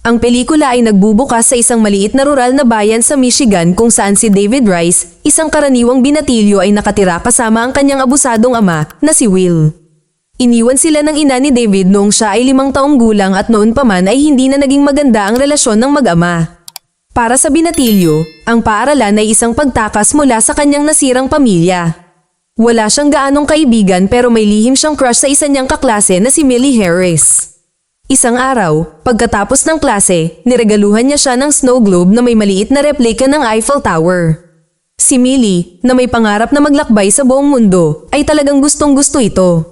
Ang pelikula ay nagbubukas sa isang maliit na rural na bayan sa Michigan kung saan si David Rice, isang karaniwang binatilyo ay nakatira kasama ang kanyang abusadong ama na si Will. Iniwan sila ng ina ni David noong siya ay 5 taong gulang at noon pa man ay hindi na naging maganda ang relasyon ng mag-ama. Para sa binatilyo, ang paaralan ay isang pagtakas mula sa kanyang nasirang pamilya. Wala siyang gaanong kaibigan pero may lihim siyang crush sa isa niyang kaklase na si Millie Harris. Isang araw, pagkatapos ng klase, niregaluhan niya siya ng snow globe na may maliit na replika ng Eiffel Tower. Si Millie, na may pangarap na maglakbay sa buong mundo, ay talagang gustong-gusto ito.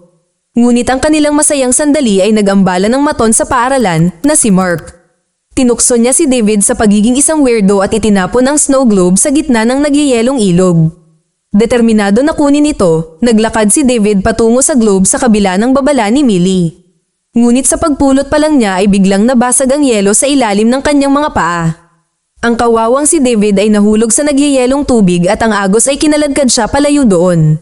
Ngunit ang kanilang masayang sandali ay nag-ambala ng maton sa paaralan na si Mark. Tinukso niya si David sa pagiging isang weirdo at itinapon ang snow globe sa gitna ng nagyayelong ilog. Determinado na kunin ito, naglakad si David patungo sa globe sa kabila ng babala ni Millie. Ngunit sa pagpulot pa lang niya ay biglang nabasag ang yelo sa ilalim ng kanyang mga paa. Ang kawawang si David ay nahulog sa nagyayelong tubig at ang agos ay kinaladkad siya palayo doon.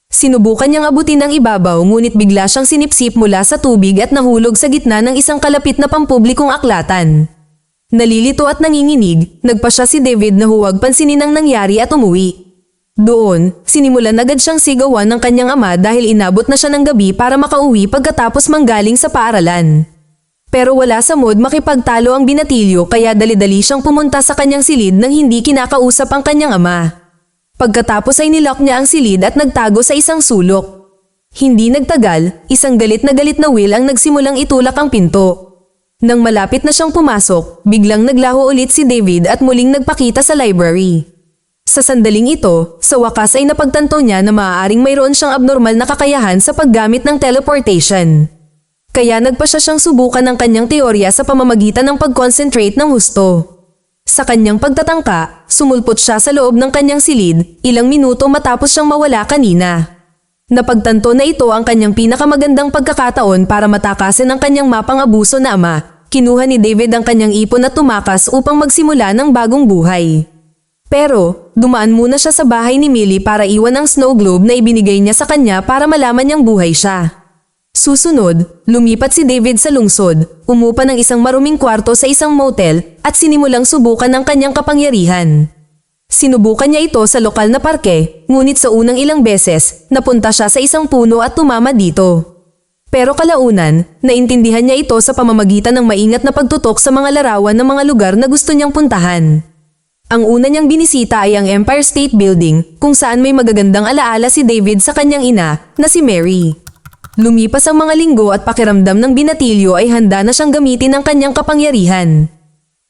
Sinubukan niyang abutin ang ibabaw ngunit bigla siyang sinipsip mula sa tubig at nahulog sa gitna ng isang kalapit na pampublikong aklatan. Nalilito at nanginginig, nagpa siya si David na huwag pansinin ang nangyari at umuwi. Doon, sinimulan agad siyang sigawan ng kanyang ama dahil inabot na siya ng gabi para makauwi pagkatapos manggaling sa paaralan. Pero wala sa mood makipagtalo ang binatilyo kaya dali-dali siyang pumunta sa kanyang silid nang hindi kinakausap ang kanyang ama. Pagkatapos ay nilock niya ang silid at nagtago sa isang sulok. Hindi nagtagal, isang galit na Will ang nagsimulang itulak ang pinto. Nang malapit na siyang pumasok, biglang naglaho ulit si David at muling nagpakita sa library. Sa sandaling ito, sa wakas ay napagtanto niya na maaaring mayroon siyang abnormal na kakayahan sa paggamit ng teleportation. Kaya nagpa siyang subukan ng kanyang teorya sa pamamagitan ng pag-concentrate ng husto. Sa kanyang pagtatangka, sumulpot siya sa loob ng kanyang silid, ilang minuto matapos siyang mawala kanina. Napagtanto na ito ang kanyang pinakamagandang pagkakataon para matakasin ang kanyang mapang abuso na ama. Kinuha ni David ang kanyang ipon at tumakas upang magsimula ng bagong buhay. Pero, dumaan muna siya sa bahay ni Millie para iwan ang snow globe na ibinigay niya sa kanya para malaman niyang buhay siya. Susunod, lumipat si David sa lungsod, umupa ng isang maruming kwarto sa isang motel at sinimulang subukan ang kanyang kapangyarihan. Sinubukan niya ito sa lokal na parke, ngunit sa unang ilang beses, napunta siya sa isang puno at tumama dito. Pero kalaunan, naintindihan niya ito sa pamamagitan ng maingat na pagtutok sa mga larawan ng mga lugar na gusto niyang puntahan. Ang una niyang binisita ay ang Empire State Building, kung saan may magagandang alaala si David sa kanyang ina, na si Mary. Lumipas ang mga linggo at pakiramdam ng binatilyo ay handa na siyang gamitin ang kanyang kapangyarihan.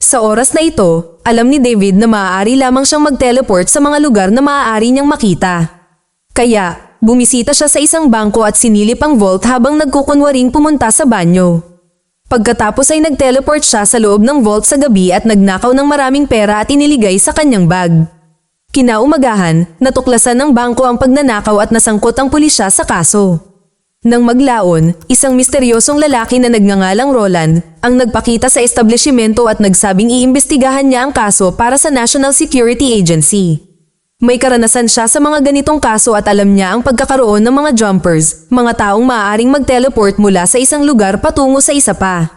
Sa oras na ito, alam ni David na maaari lamang siyang mag-teleport sa mga lugar na maaari niyang makita. Kaya, bumisita siya sa isang bangko at sinilip ang vault habang nagkukunwaring pumunta sa banyo. Pagkatapos ay nag-teleport siya sa loob ng vault sa gabi at nagnakaw ng maraming pera at iniligay sa kanyang bag. Kinaumagahan, natuklasan ng bangko ang pagnanakaw at nasangkot ang pulisya sa kaso. Nang maglaon, isang misteryosong lalaki na nagngangalang Roland ang nagpakita sa establishmento at nagsabing iimbestigahan niya ang kaso para sa National Security Agency. May karanasan siya sa mga ganitong kaso at alam niya ang pagkakaroon ng mga jumpers, mga taong maaaring mag-teleport mula sa isang lugar patungo sa isa pa.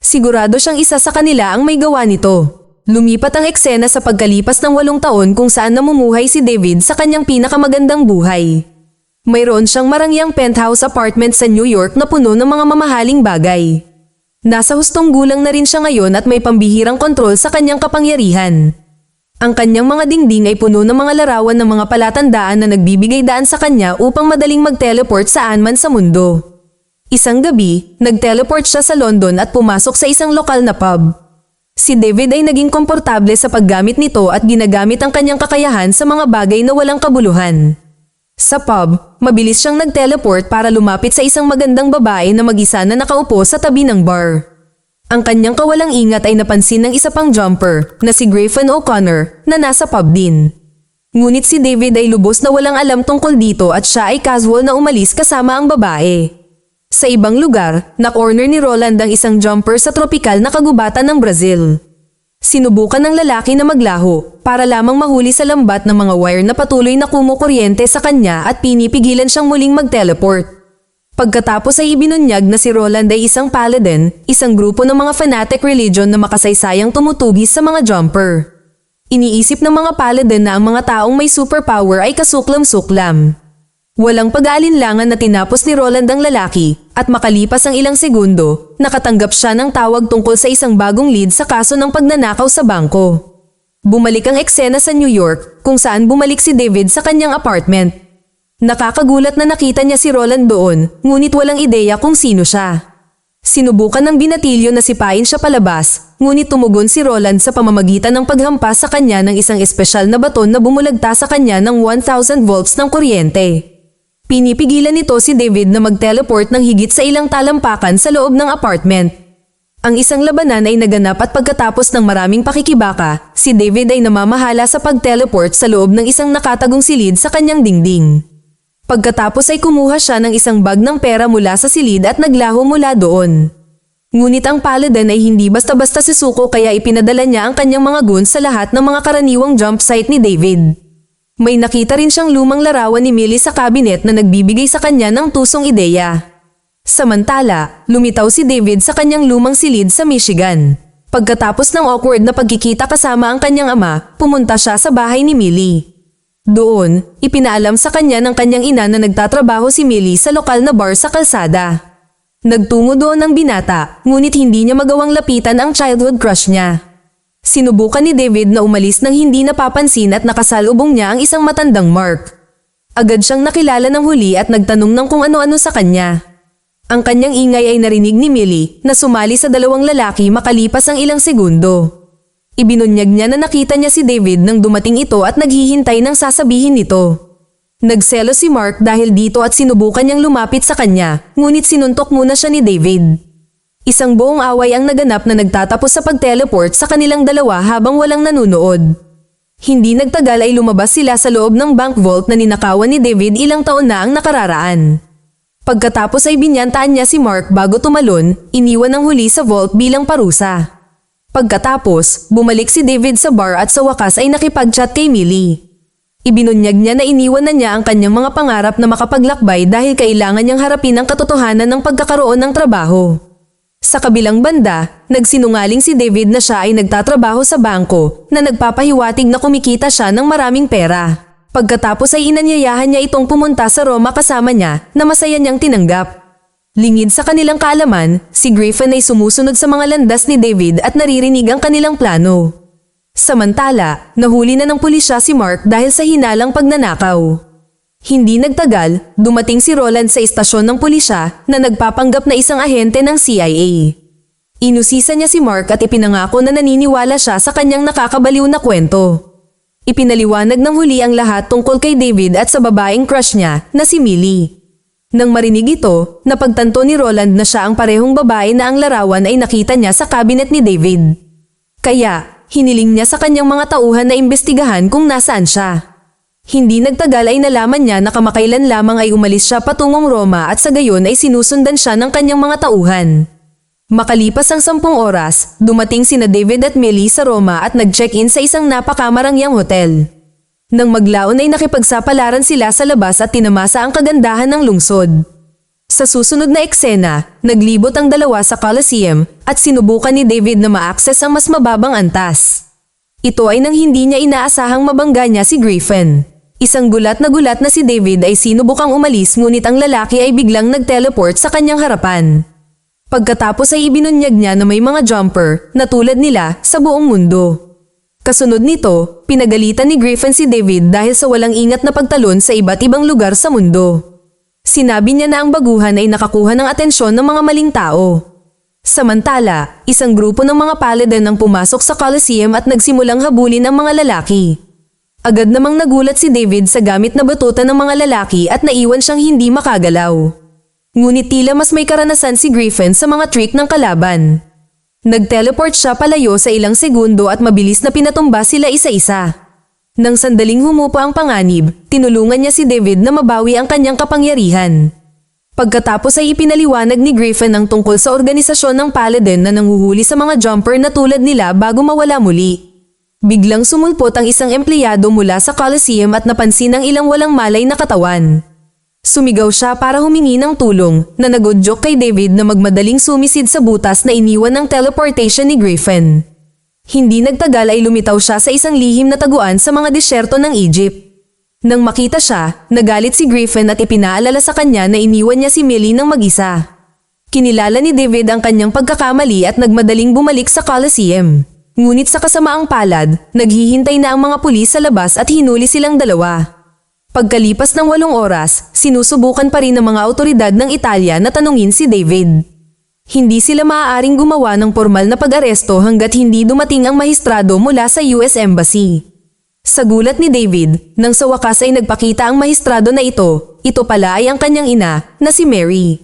Sigurado siyang isa sa kanila ang may gawa nito. Lumipat ang eksena sa pagkalipas ng 8 taon kung saan namumuhay si David sa kanyang pinakamagandang buhay. Mayroon siyang marangyang penthouse apartment sa New York na puno ng mga mamahaling bagay. Nasa hustong gulang na rin siya ngayon at may pambihirang kontrol sa kanyang kapangyarihan. Ang kanyang mga dingding ay puno ng mga larawan ng mga palatandaan na nagbibigay daan sa kanya upang madaling mag-teleport saan man sa mundo. Isang gabi, nag-teleport siya sa London at pumasok sa isang lokal na pub. Si David ay naging komportable sa paggamit nito at ginagamit ang kanyang kakayahan sa mga bagay na walang kabuluhan. Sa pub, mabilis siyang nag-teleport para lumapit sa isang magandang babae na mag-isa na nakaupo sa tabi ng bar. Ang kanyang kawalang ingat ay napansin ng isa pang jumper na si Griffin O'Connor na nasa pub din. Ngunit si David ay lubos na walang alam tungkol dito at siya ay casual na umalis kasama ang babae. Sa ibang lugar, na-corner ni Roland ang isang jumper sa tropikal na kagubatan ng Brazil. Sinubukan ng lalaki na maglaho para lamang mahuli sa lambat ng mga wire na patuloy na kumukuryente sa kanya at pinipigilan siyang muling mag-teleport. Pagkatapos ay ibinunyag na si Roland ay isang paladin, isang grupo ng mga fanatic religion na makasaysayang tumutugis sa mga jumper. Iniisip ng mga paladin na ang mga taong may superpower ay kasuklam-suklam. Walang pag-aalinlangan na tinapos ni Roland ang lalaki, at makalipas ang ilang segundo, nakatanggap siya ng tawag tungkol sa isang bagong lead sa kaso ng pagnanakaw sa bangko. Bumalik ang eksena sa New York, kung saan bumalik si David sa kanyang apartment. Nakakagulat na nakita niya si Roland doon, ngunit walang ideya kung sino siya. Sinubukan ng binatilyo na sipain siya palabas, ngunit tumugon si Roland sa pamamagitan ng paghampas sa kanya ng isang espesyal na baton na bumulagta sa kanya ng 1,000 volts ng kuryente. Pinipigilan nito si David na mag-teleport ng higit sa ilang talampakan sa loob ng apartment. Ang isang labanan ay naganap at pagkatapos ng maraming pakikibaka, si David ay namamahala sa pag-teleport sa loob ng isang nakatagong silid sa kanyang dingding. Pagkatapos ay kumuha siya ng isang bag ng pera mula sa silid at naglaho mula doon. Ngunit ang paladin ay hindi basta-basta sisuko kaya ipinadala niya ang kanyang mga goons sa lahat ng mga karaniwang jump site ni David. May nakita rin siyang lumang larawan ni Millie sa cabinet na nagbibigay sa kanya ng tusong ideya. Samantala, lumitaw si David sa kanyang lumang silid sa Michigan. Pagkatapos ng awkward na pagkikita kasama ang kanyang ama, pumunta siya sa bahay ni Millie. Doon, ipinaalam sa kanya ng kanyang ina na nagtatrabaho si Millie sa lokal na bar sa kalsada. Nagtungo doon ang binata, ngunit hindi niya magawang lapitan ang childhood crush niya. Sinubukan ni David na umalis nang hindi napapansin at nakasalubong niya ang isang matandang Mark. Agad siyang nakilala ng huli at nagtanong ng kung ano-ano sa kanya. Ang kanyang ingay ay narinig ni Millie na sumali sa dalawang lalaki makalipas ang ilang segundo. Ibinunyag niya na nakita niya si David nang dumating ito at naghihintay ng sasabihin nito. Nagselo si Mark dahil dito at sinubukan niyang lumapit sa kanya, ngunit sinuntok muna siya ni David. Isang buong away ang naganap na nagtatapos sa pag-teleport sa kanilang dalawa habang walang nanunood. Hindi nagtagal ay lumabas sila sa loob ng bank vault na ninakawan ni David ilang taon na ang nakararaan. Pagkatapos ay binyantaan niya si Mark bago tumalon, iniwan ng huli sa vault bilang parusa. Pagkatapos, bumalik si David sa bar at sa wakas ay nakipag-chat kay Millie. Ibinunyag niya na iniwan na niya ang kanyang mga pangarap na makapaglakbay dahil kailangan niyang harapin ang katotohanan ng pagkakaroon ng trabaho. Sa kabilang banda, nagsinungaling si David na siya ay nagtatrabaho sa bangko na nagpapahiwatig na kumikita siya ng maraming pera. Pagkatapos ay inanyayahan niya itong pumunta sa Roma kasama niya na masaya niyang tinanggap. Lingid sa kanilang kaalaman, si Griffin ay sumusunod sa mga landas ni David at naririnig ang kanilang plano. Samantala, nahuli na ng pulisya si Mark dahil sa hinalang pagnanakaw. Hindi nagtagal, dumating si Roland sa istasyon ng pulisya na nagpapanggap na isang ahente ng CIA. Inusisa niya si Mark at ipinangako na naniniwala siya sa kanyang nakakabaliw na kwento. Ipinaliwanag ng huli ang lahat tungkol kay David at sa babaeng crush niya na si Millie. Nang marinig ito, napagtanto ni Roland na siya ang parehong babae na ang larawan ay nakita niya sa cabinet ni David. Kaya, hiniling niya sa kanyang mga tauhan na imbestigahan kung nasaan siya. Hindi nagtagal ay nalaman niya na kamakailan lamang ay umalis siya patungong Roma at sa gayon ay sinusundan siya ng kanyang mga tauhan. Makalipas ang 10 oras, dumating sina David at Millie sa Roma at nag-check-in sa isang napakamarangyang hotel. Nang maglaon ay nakipagsapalaran sila sa labas at tinamasa ang kagandahan ng lungsod. Sa susunod na eksena, naglibot ang dalawa sa Colosseum at sinubukan ni David na ma-access ang mas mababang antas. Ito ay nang hindi niya inaasahang mabangga niya si Griffin. Isang gulat na si David ay sinubukang umalis ngunit ang lalaki ay biglang nag-teleport sa kanyang harapan. Pagkatapos ay ibinunyag niya na may mga jumper na tulad nila sa buong mundo. Kasunod nito, pinagalitan ni Griffin si David dahil sa walang ingat na pagtalon sa iba't ibang lugar sa mundo. Sinabi niya na ang baguhan ay nakakuha ng atensyon ng mga maling tao. Samantala, isang grupo ng mga paladin ang pumasok sa Colosseum at nagsimulang habulin ang mga lalaki. Agad namang nagulat si David sa gamit na batuta ng mga lalaki at naiwan siyang hindi makagalaw. Ngunit tila mas may karanasan si Griffin sa mga trick ng kalaban. Nag-teleport siya palayo sa ilang segundo at mabilis na pinatumba sila isa-isa. Nang sandaling humupa ang panganib, tinulungan niya si David na mabawi ang kanyang kapangyarihan. Pagkatapos ay ipinaliwanag ni Griffin ang tungkol sa organisasyon ng Paladin na nanguhuli sa mga jumper na tulad nila bago mawala muli. Biglang sumulpot ang isang empleyado mula sa Colosseum at napansin ang ilang walang malay na katawan. Sumigaw siya para humingi ng tulong na nagudyok kay David na magmadaling sumisid sa butas na iniwan ng teleportation ni Griffin. Hindi nagtagal ay lumitaw siya sa isang lihim na taguan sa mga disyerto ng Egypt. Nang makita siya, nagalit si Griffin at ipinaalala sa kanya na iniwan niya si Millie ng mag-isa. Kinilala ni David ang kanyang pagkakamali at nagmadaling bumalik sa Coliseum. Ngunit sa kasamaang palad, naghihintay na ang mga pulis sa labas at hinuli silang dalawa. Pagkalipas ng 8 oras, sinusubukan pa rin ng mga awtoridad ng Italia na tanungin si David. Hindi sila maaaring gumawa ng formal na pag-aresto hanggat hindi dumating ang mahistrado mula sa US Embassy. Sa gulat ni David, nang sa wakas ay nagpakita ang mahistrado na ito pala ay ang kanyang ina na si Mary.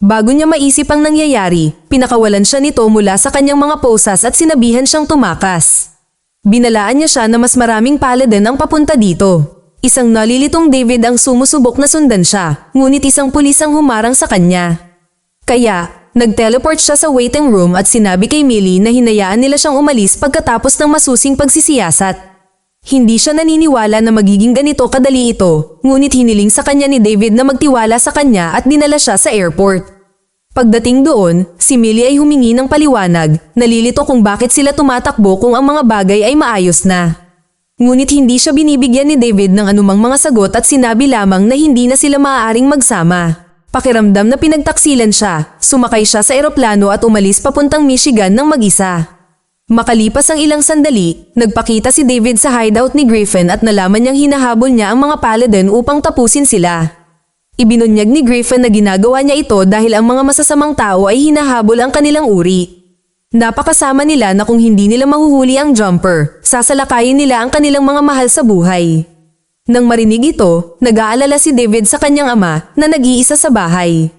Bago niya maisip ang nangyayari, pinakawalan siya nito mula sa kanyang mga posas at sinabihan siyang tumakas. Binalaan niya siya na mas maraming paladin ang papunta dito. Isang nalilitong David ang sumusubok na sundan siya, ngunit isang pulis ang humarang sa kanya. Kaya, nag-teleport siya sa waiting room at sinabi kay Millie na hinayaan nila siyang umalis pagkatapos ng masusing pagsisiyasat. Hindi siya naniniwala na magiging ganito kadali ito, ngunit hiniling sa kanya ni David na magtiwala sa kanya at dinala siya sa airport. Pagdating doon, si Millie ay humingi ng paliwanag, nalilito kung bakit sila tumatakbo kung ang mga bagay ay maayos na. Ngunit hindi siya binibigyan ni David ng anumang mga sagot at sinabi lamang na hindi na sila maaaring magsama. Pakiramdam na pinagtaksilan siya, sumakay siya sa eroplano at umalis papuntang Michigan ng mag-isa. Makalipas ang ilang sandali, nagpakita si David sa hideout ni Griffin at nalaman niyang hinahabol niya ang mga paladin upang tapusin sila. Ibinunyag ni Griffin na ginagawa niya ito dahil ang mga masasamang tao ay hinahabol ang kanilang uri. Napakasama nila na kung hindi nila mahuhuli ang jumper, sasalakayin nila ang kanilang mga mahal sa buhay. Nang marinig ito, nag-aalala si David sa kanyang ama na nag-iisa sa bahay.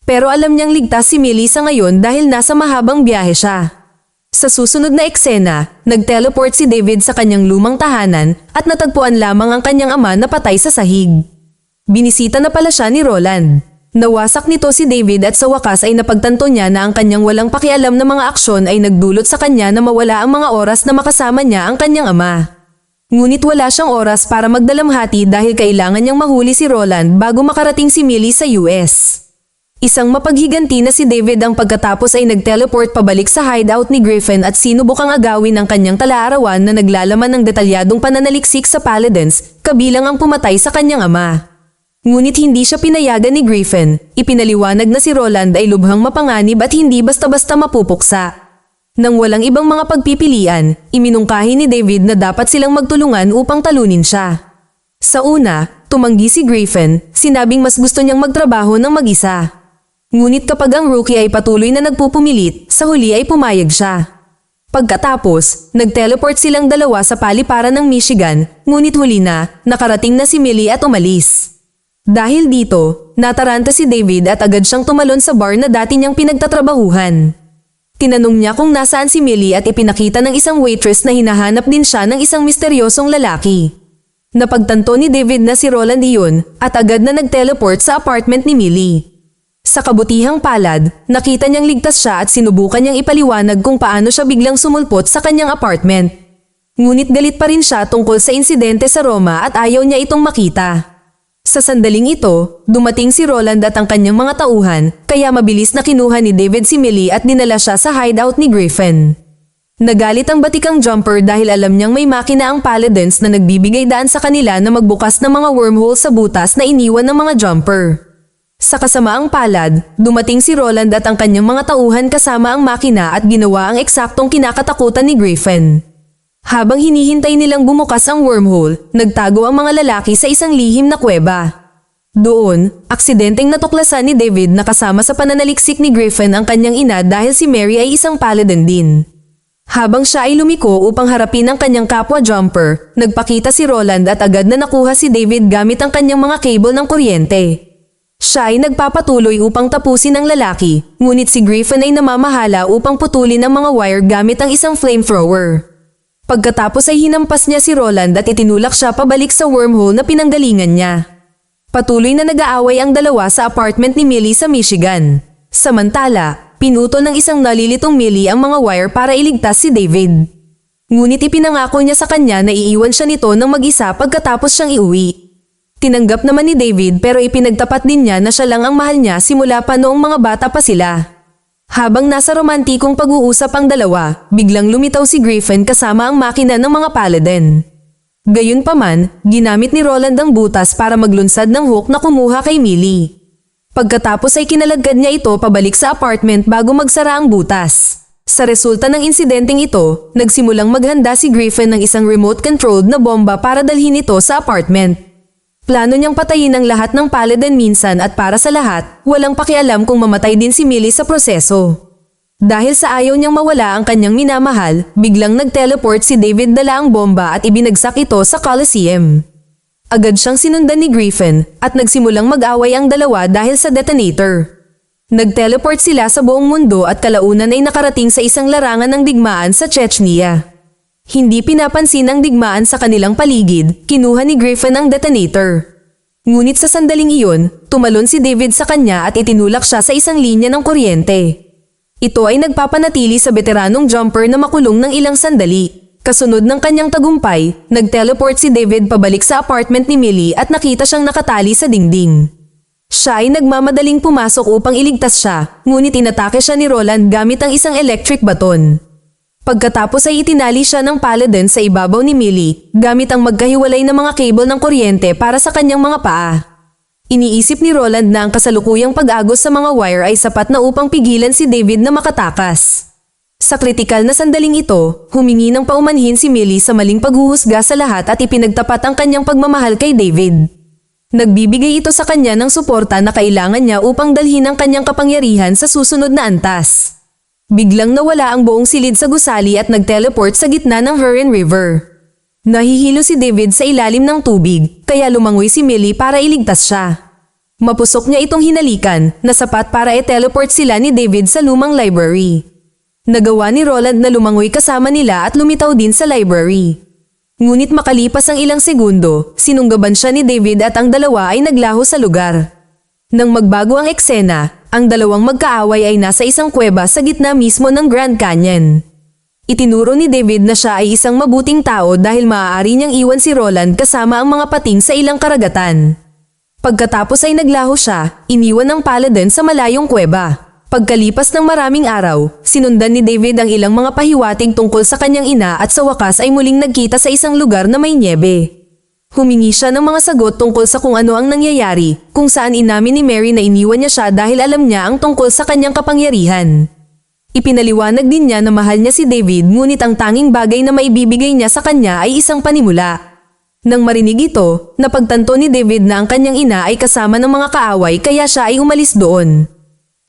Pero alam niyang ligtas si Millie sa ngayon dahil nasa mahabang biyahe siya. Sa susunod na eksena, nag-teleport si David sa kanyang lumang tahanan at natagpuan lamang ang kanyang ama na patay sa sahig. Binisita na pala siya ni Roland. Nawasak nito si David at sa wakas ay napagtanto niya na ang kanyang walang pakialam na mga aksyon ay nagdulot sa kanya na mawala ang mga oras na makasama niya ang kanyang ama. Ngunit wala siyang oras para magdalamhati dahil kailangan niyang mahuli si Roland bago makarating si Millie sa US. Isang mapaghiganti na si David ang pagkatapos ay nag-teleport pabalik sa hideout ni Griffin at sinubukang agawin ang kanyang talaarawan na naglalaman ng detalyadong pananaliksik sa paladins, kabilang ang pumatay sa kanyang ama. Ngunit hindi siya pinayagan ni Griffin, ipinaliwanag na si Roland ay lubhang mapanganib at hindi basta-basta mapupuksa. Nang walang ibang mga pagpipilian, iminungkahi ni David na dapat silang magtulungan upang talunin siya. Sa una, tumanggi si Griffin, sinabing mas gusto niyang magtrabaho ng mag-isa. Ngunit kapag ang rookie ay patuloy na nagpupumilit, sa huli ay pumayag siya. Pagkatapos, nag-teleport silang dalawa sa paliparan ng Michigan, ngunit huli na, nakarating na si Millie at umalis. Dahil dito, nataranta si David at agad siyang tumalon sa bar na dati niyang pinagtatrabahuhan. Tinanong niya kung nasaan si Millie at ipinakita ng isang waitress na hinahanap din siya ng isang misteryosong lalaki. Napagtanto ni David na si Roland iyon at agad na nag-teleport sa apartment ni Millie. Sa kabutihang palad, nakita niyang ligtas siya at sinubukan niyang ipaliwanag kung paano siya biglang sumulpot sa kanyang apartment. Ngunit galit pa rin siya tungkol sa insidente sa Roma at ayaw niya itong makita. Sa sandaling ito, dumating si Roland at ang kanyang mga tauhan, kaya mabilis na kinuha ni David si Millie at dinala siya sa hideout ni Griffin. Nagalit ang batikang jumper dahil alam niyang may makina ang paladins na nagbibigay daan sa kanila na magbukas ng mga wormhole sa butas na iniwan ng mga jumper. Sa kasamaang palad, dumating si Roland at ang kanyang mga tauhan kasama ang makina at ginawa ang eksaktong kinakatakutan ni Griffin. Habang hinihintay nilang bumukas ang wormhole, nagtago ang mga lalaki sa isang lihim na kuweba. Doon, aksidenteng natuklasan ni David na kasama sa pananaliksik ni Griffin ang kanyang ina dahil si Mary ay isang paladin din. Habang siya ay lumiko upang harapin ang kanyang kapwa jumper, nagpakita si Roland at agad na nakuha si David gamit ang kanyang mga cable ng kuryente. Siya ay nagpapatuloy upang tapusin ang lalaki, ngunit si Griffin ay namamahala upang putulin ang mga wire gamit ang isang flamethrower. Pagkatapos ay hinampas niya si Roland at itinulak siya pabalik sa wormhole na pinanggalingan niya. Patuloy na nag-aaway ang dalawa sa apartment ni Millie sa Michigan. Samantala, pinuto ng isang nalilitong Millie ang mga wire para iligtas si David. Ngunit ipinangako niya sa kanya na iiwan siya nito ng mag-isa pagkatapos siyang iuwi. Tinanggap naman ni David pero ipinagtapat din niya na siya lang ang mahal niya simula pa noong mga bata pa sila. Habang nasa romantikong pag-uusap ang dalawa, biglang lumitaw si Griffin kasama ang makina ng mga paladin. Gayunpaman, ginamit ni Roland ang butas para maglunsad ng hook na kumuha kay Millie. Pagkatapos ay kinalagad niya ito pabalik sa apartment bago magsara ang butas. Sa resulta ng insidenteng ito, nagsimulang maghanda si Griffin ng isang remote-controlled na bomba para dalhin ito sa apartment. Plano niyang patayin ang lahat ng paladin minsan at para sa lahat, walang pakialam kung mamatay din si Millie sa proseso. Dahil sa ayaw niyang mawala ang kanyang minamahal, biglang nag-teleport si David dala ang bomba at ibinagsak ito sa Coliseum. Agad siyang sinundan ni Griffin at nagsimulang mag-away ang dalawa dahil sa detonator. Nag-teleport sila sa buong mundo at kalaunan ay nakarating sa isang larangan ng digmaan sa Chechnya. Hindi pinapansin ang digmaan sa kanilang paligid, kinuha ni Griffin ang detonator. Ngunit sa sandaling iyon, tumalon si David sa kanya at itinulak siya sa isang linya ng kuryente. Ito ay nagpapanatili sa veteranong jumper na makulong ng ilang sandali. Kasunod ng kanyang tagumpay, nag-teleport si David pabalik sa apartment ni Millie at nakita siyang nakatali sa dingding. Siya ay nagmamadaling pumasok upang iligtas siya, ngunit inatake siya ni Roland gamit ang isang electric baton. Pagkatapos ay itinali siya ng paladin sa ibabaw ni Millie gamit ang magkahiwalay na mga cable ng kuryente para sa kanyang mga paa. Iniisip ni Roland na ang kasalukuyang pag-agos sa mga wire ay sapat na upang pigilan si David na makatakas. Sa kritikal na sandaling ito, humingi ng paumanhin si Millie sa maling paghuhusga sa lahat at ipinagtapat ang kanyang pagmamahal kay David. Nagbibigay ito sa kanya ng suporta na kailangan niya upang dalhin ang kanyang kapangyarihan sa susunod na antas. Biglang nawala ang buong silid sa gusali at nag-teleport sa gitna ng Huron River. Nahihilo si David sa ilalim ng tubig, kaya lumangoy si Millie para iligtas siya. Mapusok niya itong hinalikan na sapat para i-teleport sila ni David sa lumang library. Nagawa ni Roland na lumangoy kasama nila at lumitaw din sa library. Ngunit makalipas ang ilang segundo, sinunggaban siya ni David at ang dalawa ay naglaho sa lugar. Nang magbago ang eksena, ang dalawang magkaaway ay nasa isang kuweba sa gitna mismo ng Grand Canyon. Itinuro ni David na siya ay isang mabuting tao dahil maaari niyang iwan si Roland kasama ang mga pating sa ilang karagatan. Pagkatapos ay naglaho siya, iniwan ng paladin sa malayong kuweba. Pagkalipas ng maraming araw, sinundan ni David ang ilang mga pahiwatig tungkol sa kanyang ina at sa wakas ay muling nagkita sa isang lugar na may niebe. Humingi siya ng mga sagot tungkol sa kung ano ang nangyayari, kung saan inamin ni Mary na iniwan niya siya dahil alam niya ang tungkol sa kanyang kapangyarihan. Ipinaliwanag din niya na mahal niya si David ngunit ang tanging bagay na maibibigay niya sa kanya ay isang panimula. Nang marinig ito, napagtanto ni David na ang kanyang ina ay kasama ng mga kaaway kaya siya ay umalis doon.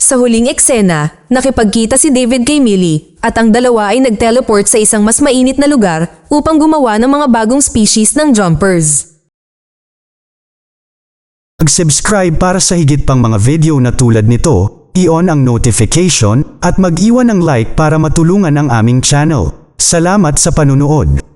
Sa huling eksena, nakipagkita si David kay Millie at ang dalawa ay nag-teleport sa isang mas mainit na lugar upang gumawa ng mga bagong species ng jumpers. Mag-subscribe para sa higit pang mga video na tulad nito, i-on ang notification at mag-iwan ng like para matulungan ang aming channel. Salamat sa panunood.